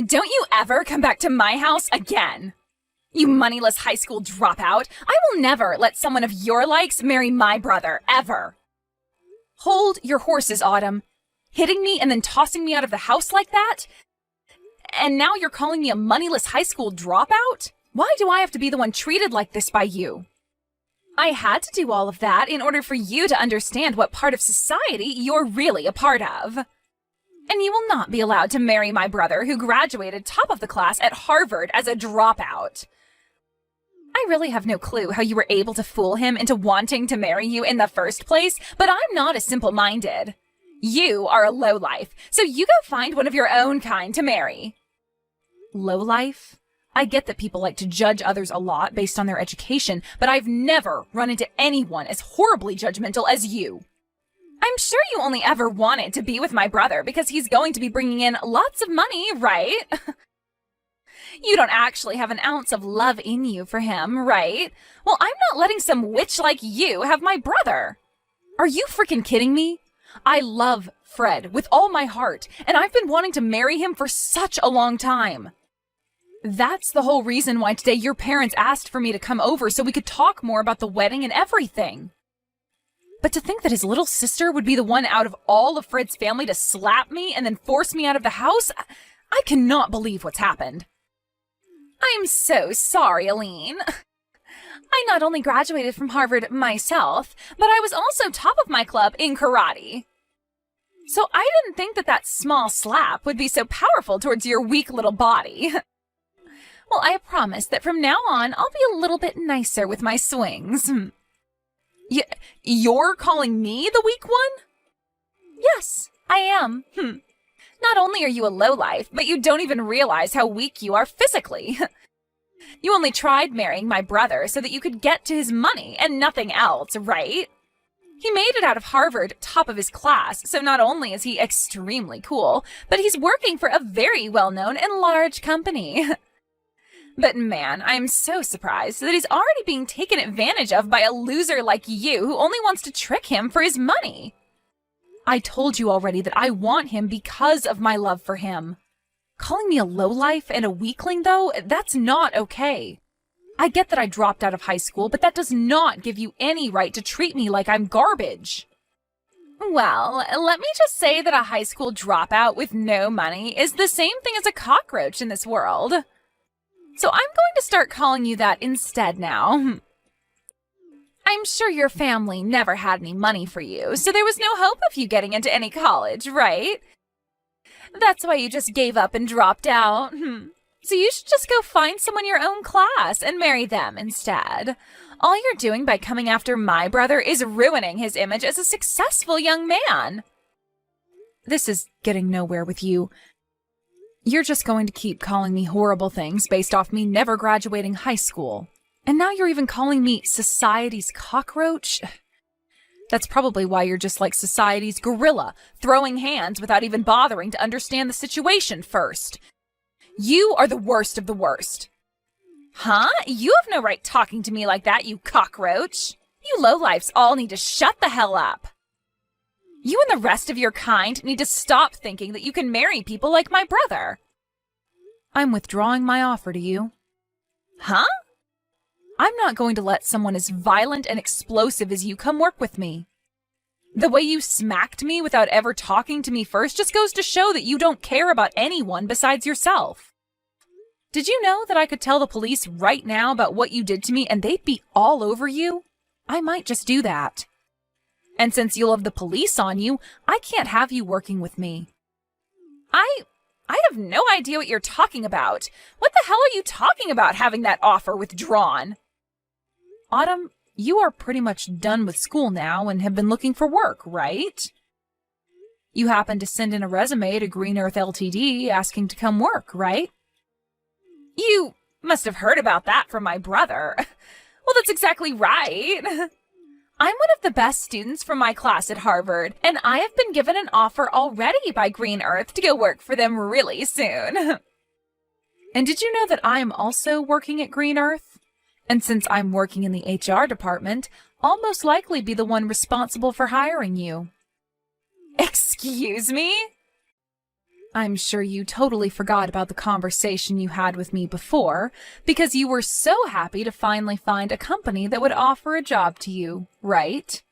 Don't you ever come back to my house again! You moneyless high school dropout! I will never let someone of your likes marry my brother, ever! Hold your horses, Autumn. Hitting me and then tossing me out of the house like that? And now you're calling me a moneyless high school dropout? Why do I have to be the one treated like this by you? I had to do all of that in order for you to understand what part of society you're really a part of. And you will not be allowed to marry my brother who graduated top of the class at Harvard as a dropout. I really have no clue how you were able to fool him into wanting to marry you in the first place, but I'm not as simple-minded. You are a lowlife, so you go find one of your own kind to marry. Lowlife? I get that people like to judge others a lot based on their education, but I've never run into anyone as horribly judgmental as you. I'm sure you only ever wanted to be with my brother because he's going to be bringing in lots of money, right? You don't actually have an ounce of love in you for him, right? Well, I'm not letting some witch like you have my brother. Are you freaking kidding me? I love Fred with all my heart, and I've been wanting to marry him for such a long time. That's the whole reason why today your parents asked for me to come over so we could talk more about the wedding and everything. But to think that his little sister would be the one out of all of Fred's family to slap me and then force me out of the house, I cannot believe what's happened. I'm so sorry, Aline. I not only graduated from Harvard myself, but I was also top of my club in karate. So I didn't think that small slap would be so powerful towards your weak little body. Well, I promise that from now on, I'll be a little bit nicer with my swings. You're calling me the weak one? Yes, I am. Not only are you a lowlife, but you don't even realize how weak you are physically. You only tried marrying my brother so that you could get to his money and nothing else, right? He made it out of Harvard, top of his class, so not only is he extremely cool, but he's working for a very well-known and large company. But man, I'm so surprised that he's already being taken advantage of by a loser like you who only wants to trick him for his money. I told you already that I want him because of my love for him. Calling me a lowlife and a weakling, though, that's not okay. I get that I dropped out of high school, but that does not give you any right to treat me like I'm garbage. Well, let me just say that a high school dropout with no money is the same thing as a cockroach in this world. So I'm going to start calling you that instead now. I'm sure your family never had any money for you, so there was no hope of you getting into any college, right? That's why you just gave up and dropped out. So you should just go find someone your own class and marry them instead. All you're doing by coming after my brother is ruining his image as a successful young man. This is getting nowhere with you. You're just going to keep calling me horrible things based off me never graduating high school. And now you're even calling me society's cockroach? That's probably why you're just like society's gorilla, throwing hands without even bothering to understand the situation first. You are the worst of the worst. Huh? You have no right talking to me like that, you cockroach. You lowlifes all need to shut the hell up. You and the rest of your kind need to stop thinking that you can marry people like my brother. I'm withdrawing my offer to you. Huh? I'm not going to let someone as violent and explosive as you come work with me. The way you smacked me without ever talking to me first just goes to show that you don't care about anyone besides yourself. Did you know that I could tell the police right now about what you did to me and they'd be all over you? I might just do that. And since you'll have the police on you, I can't have you working with me. I have no idea what you're talking about. What the hell are you talking about having that offer withdrawn? Autumn, you are pretty much done with school now and have been looking for work, right? You happened to send in a resume to Green Earth Ltd. Asking to come work, right? You must have heard about that from my brother. Well, that's exactly right. I'm one of the best students from my class at Harvard, and I have been given an offer already by Green Earth to go work for them really soon. And did you know that I am also working at Green Earth? And since I'm working in the HR department, I'll most likely be the one responsible for hiring you. Excuse me? I'm sure you totally forgot about the conversation you had with me before, because you were so happy to finally find a company that would offer a job to you, right?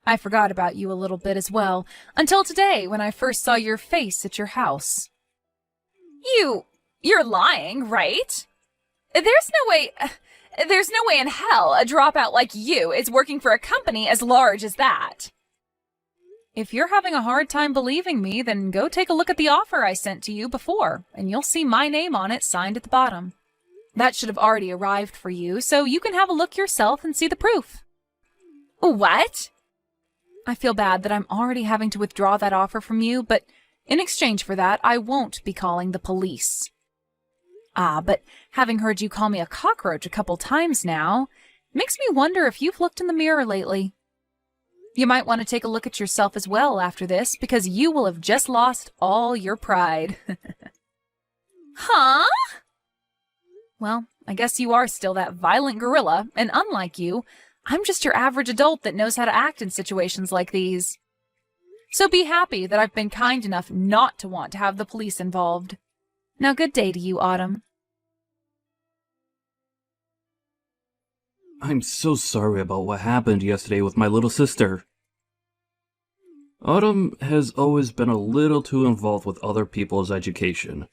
I forgot about you a little bit as well, until today when I first saw your face at your house. You're lying, right? There's no way in hell a dropout like you is working for a company as large as that. If you're having a hard time believing me, then go take a look at the offer I sent to you before, and you'll see my name on it signed at the bottom. That should have already arrived for you, so you can have a look yourself and see the proof. What? I feel bad that I'm already having to withdraw that offer from you, but in exchange for that, I won't be calling the police. But having heard you call me a cockroach a couple times now, makes me wonder if you've looked in the mirror lately. You might want to take a look at yourself as well after this, because you will have just lost all your pride. Huh? Well, I guess you are still that violent gorilla, and unlike you, I'm just your average adult that knows how to act in situations like these. So be happy that I've been kind enough not to want to have the police involved. Now, good day to you, Autumn. I'm so sorry about what happened yesterday with my little sister. Autumn has always been a little too involved with other people's education,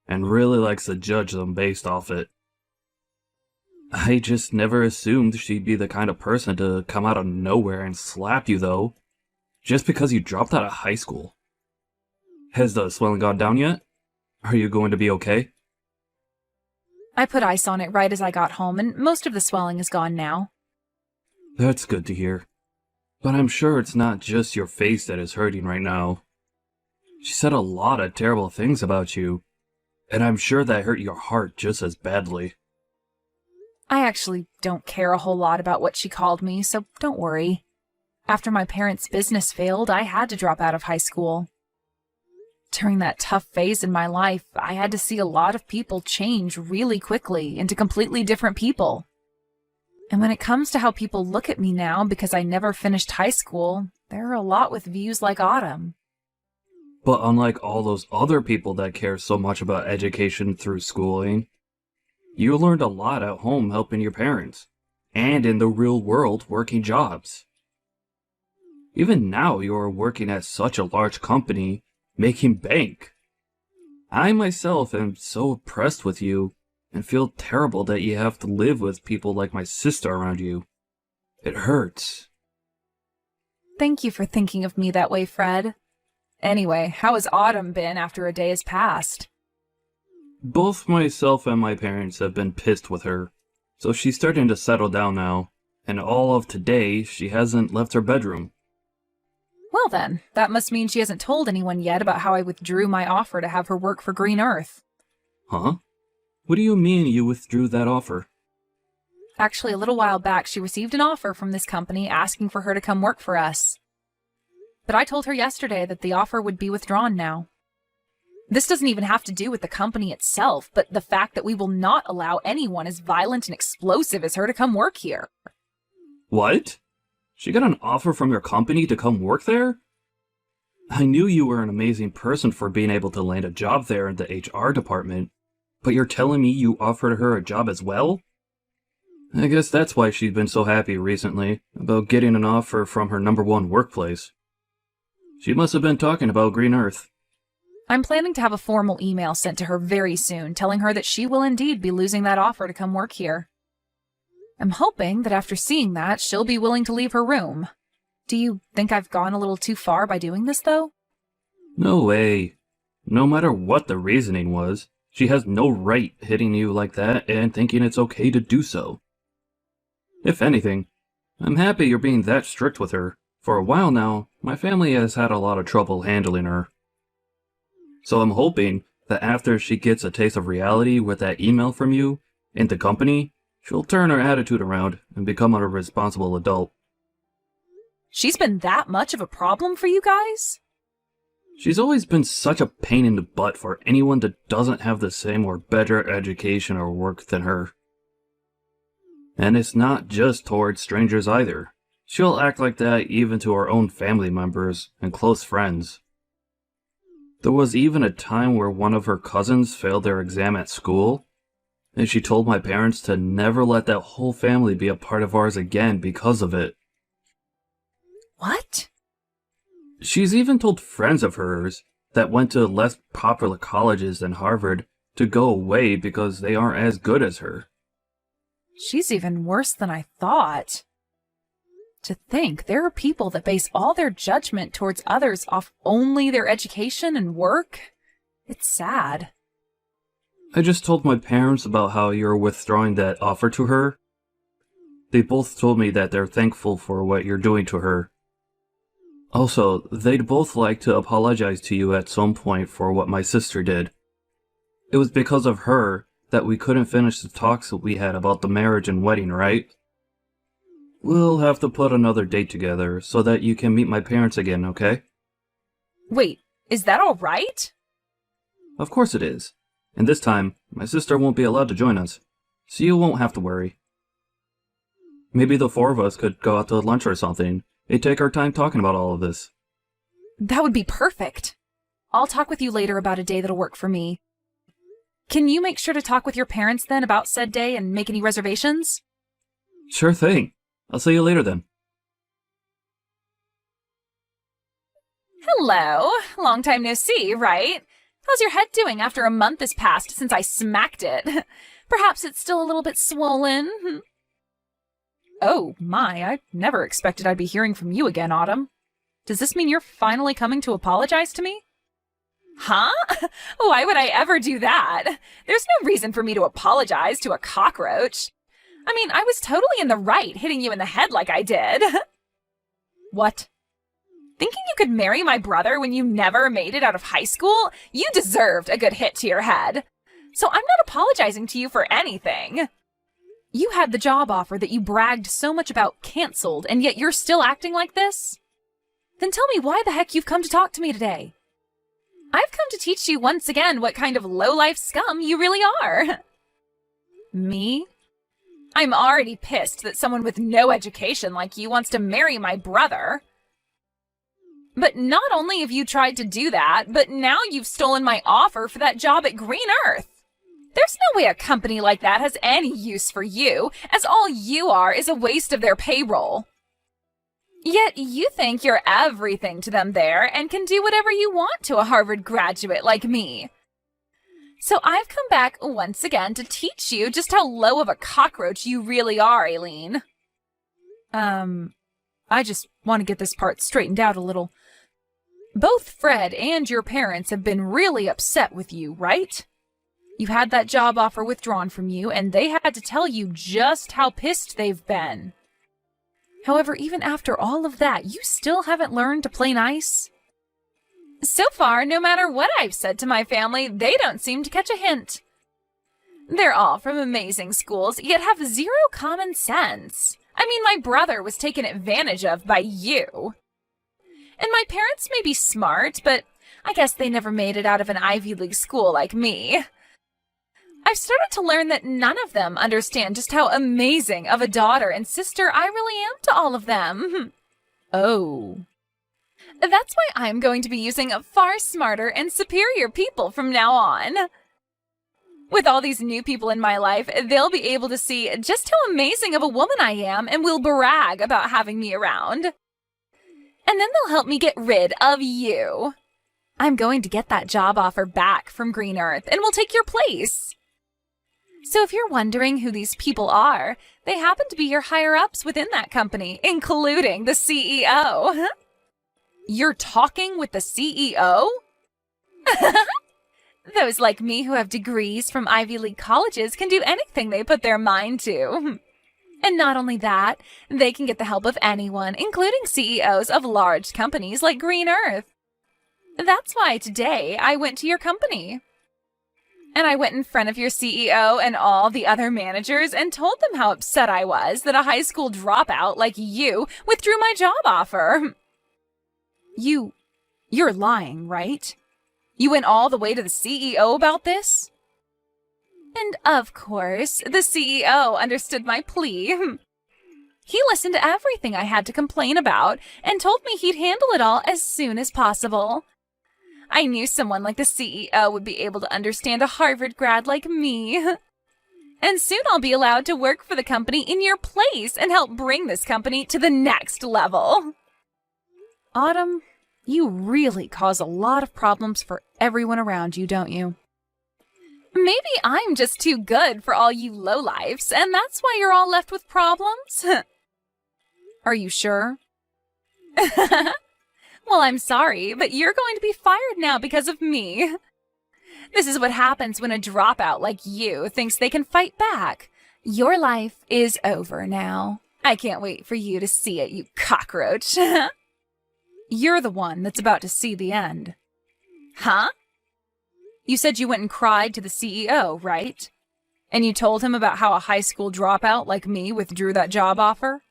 and really likes to judge them based off it. I just never assumed she'd be the kind of person to come out of nowhere and slap you, though, just because you dropped out of high school. Has the swelling gone down yet? Are you going to be okay? I put ice on it right as I got home, and most of the swelling is gone now. That's good to hear. But I'm sure it's not just your face that is hurting right now. She said a lot of terrible things about you, and I'm sure that hurt your heart just as badly. I actually don't care a whole lot about what she called me, so don't worry. After my parents' business failed, I had to drop out of high school. During that tough phase in my life, I had to see a lot of people change really quickly into completely different people. And when it comes to how people look at me now because I never finished high school, there are a lot with views like Autumn. But unlike all those other people that care so much about education through schooling, you learned a lot at home helping your parents, and in the real world working jobs. Even now you are working at such a large company, making bank. I myself am so impressed with you, and feel terrible that you have to live with people like my sister around you. It hurts. Thank you for thinking of me that way, Fred. Anyway, how has Autumn been after a day has passed? Both myself and my parents have been pissed with her, so she's starting to settle down now, and all of today she hasn't left her bedroom. Well then, that must mean she hasn't told anyone yet about how I withdrew my offer to have her work for Green Earth. Huh? What do you mean you withdrew that offer? Actually, a little while back, she received an offer from this company asking for her to come work for us. But I told her yesterday that the offer would be withdrawn now. This doesn't even have to do with the company itself, but the fact that we will not allow anyone as violent and explosive as her to come work here. What? She got an offer from your company to come work there? I knew you were an amazing person for being able to land a job there in the HR department, but you're telling me you offered her a job as well? I guess that's why she's been so happy recently about getting an offer from her #1 workplace. She must have been talking about Green Earth. I'm planning to have a formal email sent to her very soon telling her that she will indeed be losing that offer to come work here. I'm hoping that after seeing that, she'll be willing to leave her room. Do you think I've gone a little too far by doing this, though? No way. No matter what the reasoning was, she has no right hitting you like that and thinking it's okay to do so. If anything, I'm happy you're being that strict with her. For a while now, my family has had a lot of trouble handling her. So I'm hoping that after she gets a taste of reality with that email from you and the company, she'll turn her attitude around and become a responsible adult. She's been that much of a problem for you guys? She's always been such a pain in the butt for anyone that doesn't have the same or better education or work than her. And it's not just towards strangers either. She'll act like that even to her own family members and close friends. There was even a time where one of her cousins failed their exam at school, and she told my parents to never let that whole family be a part of ours again because of it. What? She's even told friends of hers that went to less popular colleges than Harvard to go away because they aren't as good as her. She's even worse than I thought. To think there are people that base all their judgment towards others off only their education and work. It's sad. I just told my parents about how you're withdrawing that offer to her. They both told me that they're thankful for what you're doing to her. Also, they'd both like to apologize to you at some point for what my sister did. It was because of her that we couldn't finish the talks that we had about the marriage and wedding, right? We'll have to put another date together so that you can meet my parents again, okay? Wait, is that all right? Of course it is. And this time, my sister won't be allowed to join us, so you won't have to worry. Maybe the four of us could go out to lunch or something and take our time talking about all of this. That would be perfect. I'll talk with you later about a day that'll work for me. Can you make sure to talk with your parents then about said day and make any reservations? Sure thing. I'll see you later then. Hello. Long time no see, right? How's your head doing after a month has passed since I smacked it? Perhaps it's still a little bit swollen. Oh my, I never expected I'd be hearing from you again, Autumn. Does this mean you're finally coming to apologize to me? Huh? Why would I ever do that? There's no reason for me to apologize to a cockroach. I mean, I was totally in the right hitting you in the head like I did. What? Thinking you could marry my brother when you never made it out of high school? You deserved a good hit to your head. So I'm not apologizing to you for anything. You had the job offer that you bragged so much about canceled, and yet you're still acting like this? Then tell me why the heck you've come to talk to me today. I've come to teach you once again what kind of low-life scum you really are. Me? I'm already pissed that someone with no education like you wants to marry my brother. But not only have you tried to do that, but now you've stolen my offer for that job at Green Earth. There's no way a company like that has any use for you, as all you are is a waste of their payroll. Yet you think you're everything to them there and can do whatever you want to a Harvard graduate like me. So I've come back once again to teach you just how low of a cockroach you really are, Aileen. I just want to get this part straightened out a little. Both Fred and your parents have been really upset with you, right? You had that job offer withdrawn from you, and they had to tell you just how pissed they've been. However, even after all of that, you still haven't learned to play nice? So far, no matter what I've said to my family, they don't seem to catch a hint. They're all from amazing schools, yet have zero common sense. I mean, my brother was taken advantage of by you. And my parents may be smart, but I guess they never made it out of an Ivy League school like me. I've started to learn that none of them understand just how amazing of a daughter and sister I really am to all of them. Oh. That's why I'm going to be using far smarter and superior people from now on. With all these new people in my life, they'll be able to see just how amazing of a woman I am and will brag about having me around. And then they'll help me get rid of you. I'm going to get that job offer back from Green Earth and will take your place. So if you're wondering who these people are, they happen to be your higher-ups within that company, including the CEO. You're talking with the CEO? Those like me who have degrees from Ivy League colleges can do anything they put their mind to. And not only that, they can get the help of anyone, including CEOs of large companies like Green Earth. That's why today I went to your company. And I went in front of your CEO and all the other managers and told them how upset I was that a high school dropout like you withdrew my job offer. You're lying, right? You went all the way to the CEO about this? And of course, the CEO understood my plea. He listened to everything I had to complain about and told me he'd handle it all as soon as possible. I knew someone like the CEO would be able to understand a Harvard grad like me. And soon I'll be allowed to work for the company in your place and help bring this company to the next level. Autumn, you really cause a lot of problems for everyone around you, don't you? Maybe I'm just too good for all you lowlifes, and that's why you're all left with problems? Are you sure? Well, I'm sorry, but you're going to be fired now because of me. This is what happens when a dropout like you thinks they can fight back. Your life is over now. I can't wait for you to see it, you cockroach. You're the one that's about to see the end. Huh? You said you went and cried to the CEO, right? And you told him about how a high school dropout like me withdrew that job offer?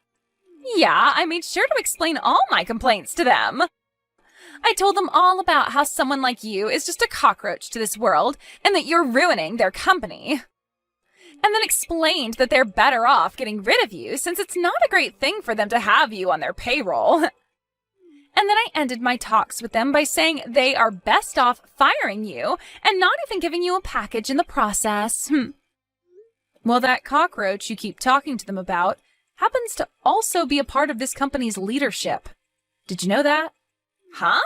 Yeah, I made sure to explain all my complaints to them. I told them all about how someone like you is just a cockroach to this world and that you're ruining their company. And then explained that they're better off getting rid of you since it's not a great thing for them to have you on their payroll. And then I ended my talks with them by saying they are best off firing you and not even giving you a package in the process. Well, that cockroach you keep talking to them about happens to also be a part of this company's leadership. Did you know that? Huh?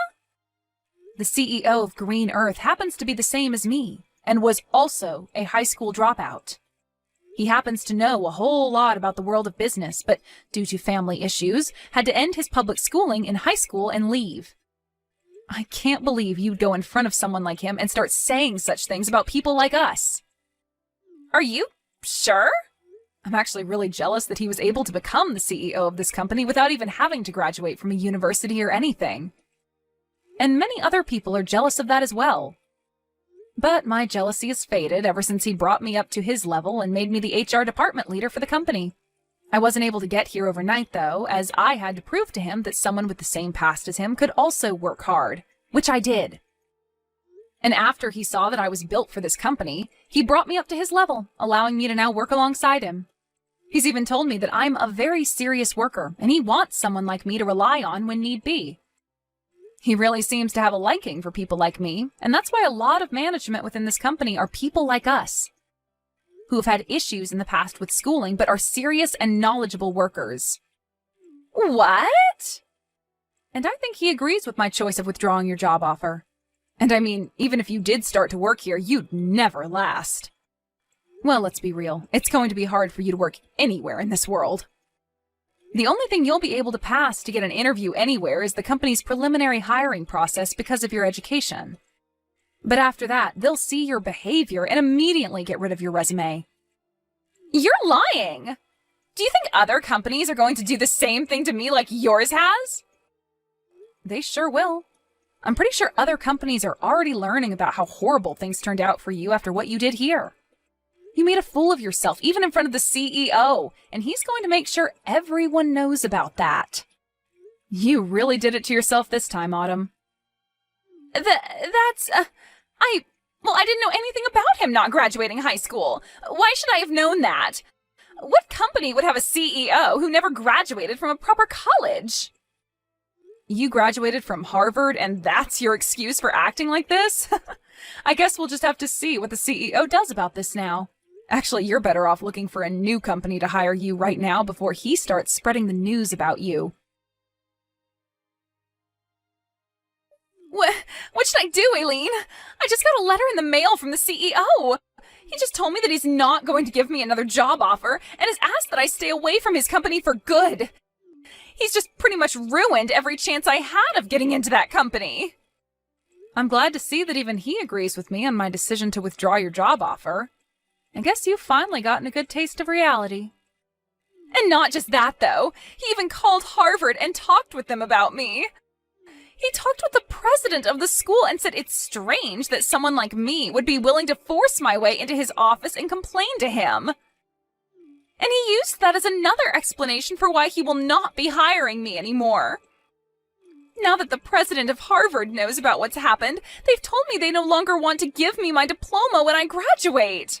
The CEO of Green Earth happens to be the same as me and was also a high school dropout. He happens to know a whole lot about the world of business, but due to family issues, had to end his public schooling in high school and leave. I can't believe you'd go in front of someone like him and start saying such things about people like us. Are you sure? I'm actually really jealous that he was able to become the CEO of this company without even having to graduate from a university or anything. And many other people are jealous of that as well. But my jealousy has faded ever since he brought me up to his level and made me the HR department leader for the company. I wasn't able to get here overnight, though, as I had to prove to him that someone with the same past as him could also work hard, which I did. And after he saw that I was built for this company, he brought me up to his level, allowing me to now work alongside him. He's even told me that I'm a very serious worker, and he wants someone like me to rely on when need be. He really seems to have a liking for people like me, and that's why a lot of management within this company are people like us, who have had issues in the past with schooling but are serious and knowledgeable workers. What? And I think he agrees with my choice of withdrawing your job offer. And I mean, even if you did start to work here, you'd never last. Well, let's be real. It's going to be hard for you to work anywhere in this world. The only thing you'll be able to pass to get an interview anywhere is the company's preliminary hiring process because of your education. But after that, they'll see your behavior and immediately get rid of your resume. You're lying! Do you think other companies are going to do the same thing to me like yours has? They sure will. I'm pretty sure other companies are already learning about how horrible things turned out for you after what you did here. You made a fool of yourself, even in front of the CEO, and he's going to make sure everyone knows about that. You really did it to yourself this time, Autumn. I didn't know anything about him not graduating high school. Why should I have known that? What company would have a CEO who never graduated from a proper college? You graduated from Harvard, and that's your excuse for acting like this? I guess we'll just have to see what the CEO does about this now. Actually, you're better off looking for a new company to hire you right now before he starts spreading the news about you. What should I do, Aileen? I just got a letter in the mail from the CEO. He just told me that he's not going to give me another job offer and has asked that I stay away from his company for good. He's just pretty much ruined every chance I had of getting into that company. I'm glad to see that even he agrees with me on my decision to withdraw your job offer. I guess you've finally gotten a good taste of reality. And not just that, though. He even called Harvard and talked with them about me. He talked with the president of the school and said it's strange that someone like me would be willing to force my way into his office and complain to him. And he used that as another explanation for why he will not be hiring me anymore. Now that the president of Harvard knows about what's happened, they've told me they no longer want to give me my diploma when I graduate.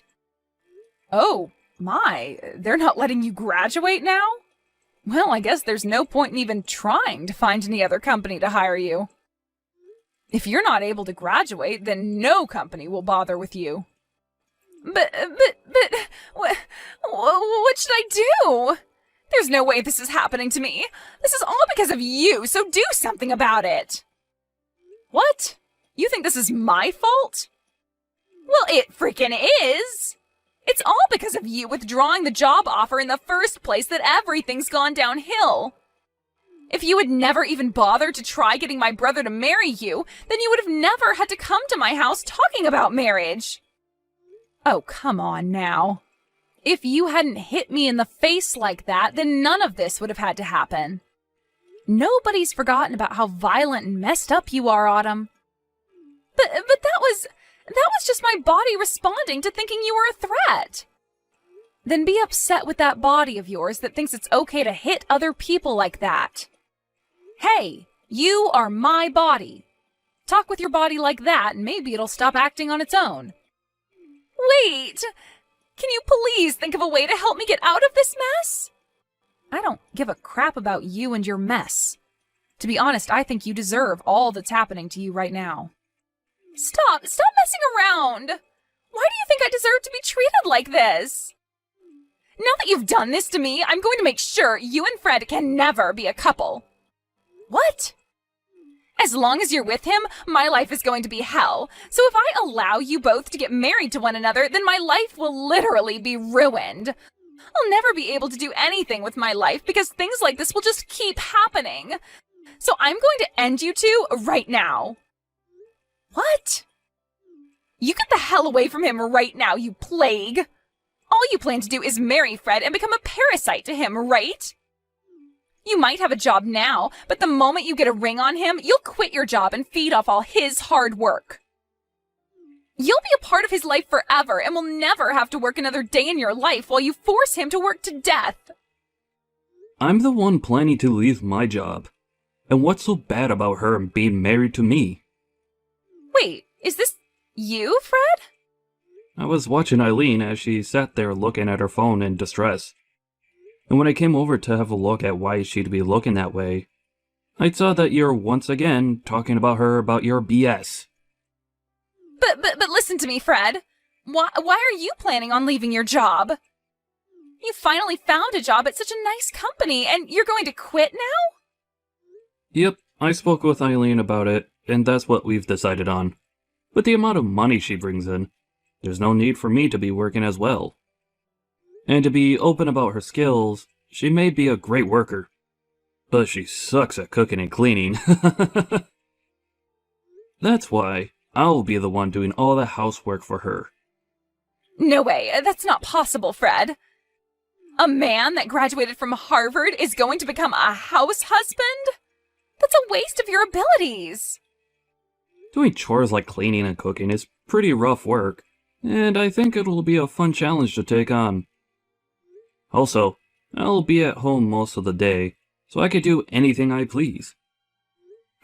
Oh, my, they're not letting you graduate now? Well, I guess there's no point in even trying to find any other company to hire you. If you're not able to graduate, then no company will bother with you. But, what should I do? There's no way this is happening to me. This is all because of you, so do something about it. What? You think this is my fault? Well, it freaking is. It's all because of you withdrawing the job offer in the first place that everything's gone downhill. If you had never even bothered to try getting my brother to marry you, then you would have never had to come to my house talking about marriage. Oh, come on now. If you hadn't hit me in the face like that, then none of this would have had to happen. Nobody's forgotten about how violent and messed up you are, Autumn. But that was just my body responding to thinking you were a threat. Then be upset with that body of yours that thinks it's okay to hit other people like that. Hey, you are my body. Talk with your body like that and maybe it'll stop acting on its own. Wait! Can you please think of a way to help me get out of this mess? I don't give a crap about you and your mess. To be honest, I think you deserve all that's happening to you right now. Stop messing around! Why do you think I deserve to be treated like this? Now that you've done this to me, I'm going to make sure you and Fred can never be a couple. What? As long as you're with him, my life is going to be hell. So if I allow you both to get married to one another, then my life will literally be ruined. I'll never be able to do anything with my life because things like this will just keep happening. So I'm going to end you two right now. What? You get the hell away from him right now, you plague. All you plan to do is marry Fred and become a parasite to him, right? You might have a job now, but the moment you get a ring on him, you'll quit your job and feed off all his hard work. You'll be a part of his life forever and will never have to work another day in your life while you force him to work to death. I'm the one planning to leave my job. And what's so bad about her being married to me? Wait, is this you, Fred? I was watching Eileen as she sat there looking at her phone in distress. And when I came over to have a look at why she'd be looking that way, I saw that you're once again talking about her about your BS. But listen to me, Fred. Why are you planning on leaving your job? You finally found a job at such a nice company, and you're going to quit now? Yep, I spoke with Eileen about it, and that's what we've decided on. With the amount of money she brings in, there's no need for me to be working as well. And to be open about her skills, she may be a great worker. But she sucks at cooking and cleaning. That's why I'll be the one doing all the housework for her. No way, that's not possible, Fred. A man that graduated from Harvard is going to become a house husband? That's a waste of your abilities. Doing chores like cleaning and cooking is pretty rough work, and I think it'll be a fun challenge to take on. Also, I'll be at home most of the day, so I can do anything I please.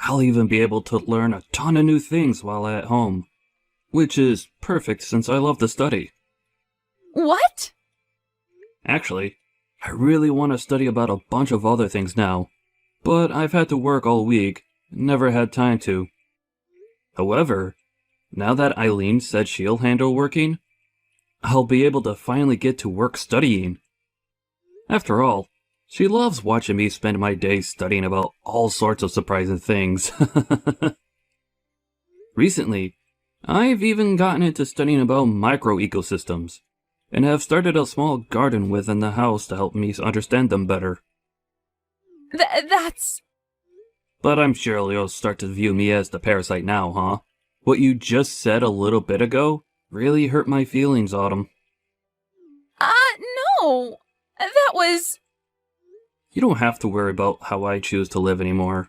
I'll even be able to learn a ton of new things while at home, which is perfect since I love to study. What? Actually, I really want to study about a bunch of other things now, but I've had to work all week, never had time to. However, now that Eileen said she'll handle working, I'll be able to finally get to work studying. After all, she loves watching me spend my days studying about all sorts of surprising things. Recently, I've even gotten into studying about microecosystems, and have started a small garden within the house to help me understand them better. That's... But I'm sure you'll start to view me as the parasite now, huh? What you just said a little bit ago really hurt my feelings, Autumn. No. That was... You don't have to worry about how I choose to live anymore.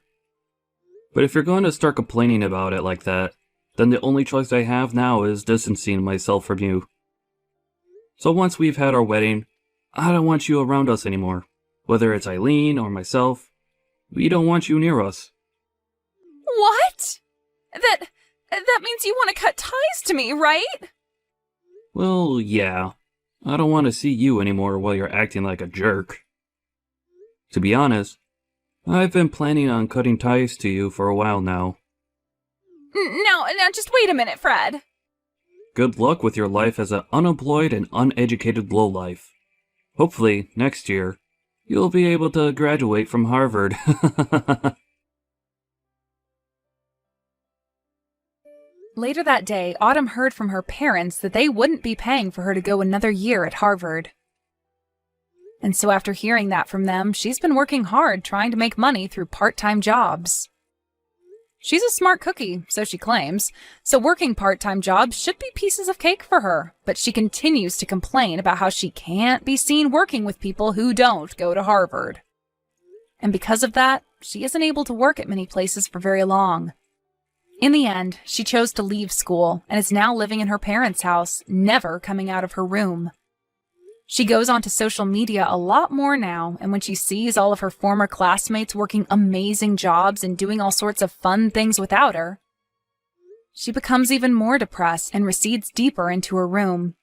But if you're going to start complaining about it like that, then the only choice I have now is distancing myself from you. So once we've had our wedding, I don't want you around us anymore. Whether it's Eileen or myself, we don't want you near us. What? That means you want to cut ties to me, right? Well, yeah. I don't want to see you anymore while you're acting like a jerk. To be honest, I've been planning on cutting ties to you for a while now. Now, just wait a minute, Fred. Good luck with your life as an unemployed and uneducated lowlife. Hopefully, next year, you'll be able to graduate from Harvard. Later that day, Autumn heard from her parents that they wouldn't be paying for her to go another year at Harvard. And so after hearing that from them, she's been working hard trying to make money through part-time jobs. She's a smart cookie, so she claims, so working part-time jobs should be pieces of cake for her, but she continues to complain about how she can't be seen working with people who don't go to Harvard. And because of that, she isn't able to work at many places for very long. In the end, she chose to leave school and is now living in her parents' house, never coming out of her room. She goes onto social media a lot more now, and when she sees all of her former classmates working amazing jobs and doing all sorts of fun things without her, she becomes even more depressed and recedes deeper into her room.